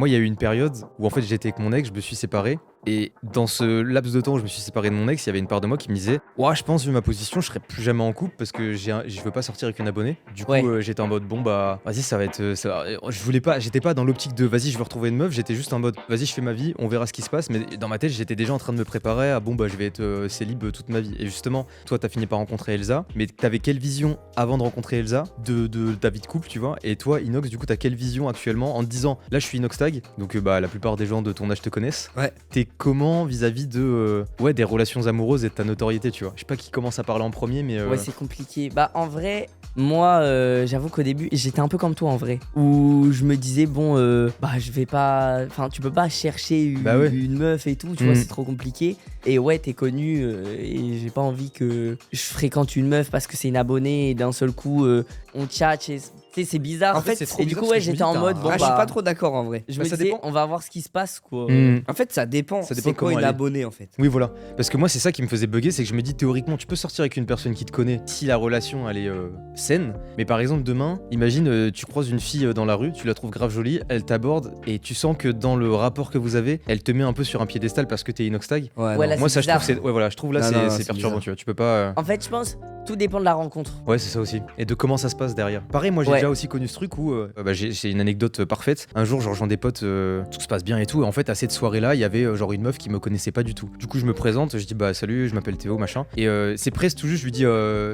Moi, il y a eu une période où en fait j'étais avec mon ex, je me suis séparé. Et dans ce laps de temps où je me suis séparé de mon ex, il y avait une part de moi qui me disait ouah, je pense, vu ma position, je serai plus jamais en couple parce que je veux pas sortir avec une abonnée. Du coup, Ouais. j'étais en mode bon, bah, vas-y, ça va être. Je voulais pas, j'étais pas dans l'optique de vas-y, je veux retrouver une meuf, j'étais juste en mode vas-y, je fais ma vie, on verra ce qui se passe. Mais dans ma tête, j'étais déjà en train de me préparer à bon, bah, je vais être célib toute ma vie. Et justement, toi, t'as fini par rencontrer Elsa, mais t'avais quelle vision avant de rencontrer Elsa de ta vie de couple, tu vois? Et toi, Inox, du coup, t'as quelle vision actuellement en te disant là, je suis Inox Tag, donc bah, la plupart des gens de ton âge te connaissent. Ouais. T'es comment vis-à-vis de des relations amoureuses et de ta notoriété, tu vois? Je sais pas qui commence à parler en premier, mais Ouais, c'est compliqué. Bah, en vrai, moi, j'avoue qu'au début, j'étais un peu comme toi en vrai. Où je me disais, bon, bah, je vais pas. Enfin, tu peux pas chercher Bah ouais. une meuf et tout, tu vois, Mm. c'est trop compliqué. Et ouais, t'es connu et j'ai pas envie que je fréquente une meuf parce que c'est une abonnée et d'un seul coup, on tchatche et. Tu sais, c'est bizarre. En fait, c'est trop et du bizarre coup, parce ouais, que je me j'étais dis, en t'as mode, un- bon, Ah, je suis bah, pas trop d'accord en vrai. je Bah, me ça disais, dépend. on va voir ce qui se passe, quoi. Mm. En fait, ça dépend. Ça dépend C'est quoi comment une elle est. abonnée en fait? Oui, voilà. Parce que moi, c'est ça qui me faisait bugger, c'est que je me dis théoriquement, tu peux sortir avec une personne qui te connaît si la relation elle est saine. Mais par exemple, demain, imagine, tu croises une fille dans la rue, tu la trouves grave jolie, elle t'aborde et tu sens que dans le rapport que vous avez, elle te met un peu sur un piédestal parce que t'es Inox Tag. Ouais, Ouais, non. là, Moi, c'est ça, je trouve, bizarre. ouais, voilà, je trouve là, Non, c'est non, c'est c'est perturbant, bizarre. tu vois. Tu peux pas. En fait, je pense, tout dépend de la rencontre. Ouais, c'est ça aussi. Et de comment ça se passe derrière. Pareil, moi j'ai Ouais. déjà aussi connu ce truc où j'ai une anecdote parfaite. Un jour, je rejoins des potes, tout se passe bien et tout. Et en fait, à cette soirée-là, il y avait genre une meuf qui me connaissait pas du tout. Du coup, je me présente, je dis bah salut, je m'appelle Théo, machin. Et c'est presque tout juste, je lui dis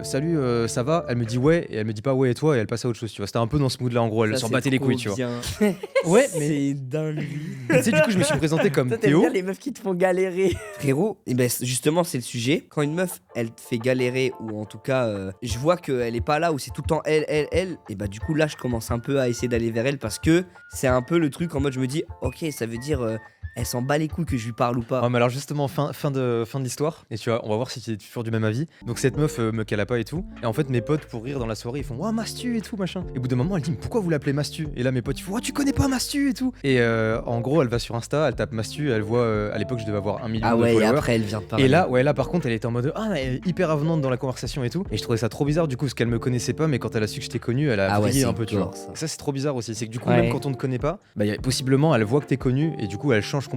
salut, ça va? Elle me dit ouais, et elle me dit pas ouais et toi, et elle passe à autre chose, tu vois. C'était un peu dans ce mood-là en gros, elle Ça, s'en c'est battait les trop couilles, tu vois. bien. Ouais, mais C'est dingue. tu sais, du coup, je me suis présenté comme Toi, t'aimes Théo. bien les meufs qui te font galérer. Frérot, et ben justement c'est le sujet. Quand une meuf elle te fait galérer ou en tout cas je vois qu'elle est pas là ou c'est tout le temps elle, et bah du coup là je commence un peu à essayer d'aller vers elle parce que c'est un peu le truc en mode je me dis ok ça veut dire elle s'en bat les couilles que je lui parle ou pas. Ah, mais alors justement fin de l'histoire, et tu vois, on va voir si tu es toujours du même avis. Donc cette meuf me cala pas et tout, et en fait mes potes pour rire dans la soirée ils font ouah Mastu et tout machin, et au bout d'un moment elle dit mais pourquoi vous l'appelez Mastu, et là mes potes ils font oh tu connais pas Mastu et tout, et en gros elle va sur Insta, elle tape Mastu, elle voit à l'époque je devais avoir 1 million Ah de ouais et followers. après elle vient te parler. Et là, par contre, elle était en mode elle est hyper avenante dans la conversation et tout. Et je trouvais ça trop bizarre du coup, parce qu'elle me connaissait pas, mais quand elle a su que je t'ai connu, elle a Ah ouais, brillé c'est un peu, tu vois. gore, ça. Ça, c'est trop bizarre aussi. C'est que du coup, Ouais. même quand on ne connaît pas, bah, possiblement, elle voit que t'es connu et du coup, elle change complètement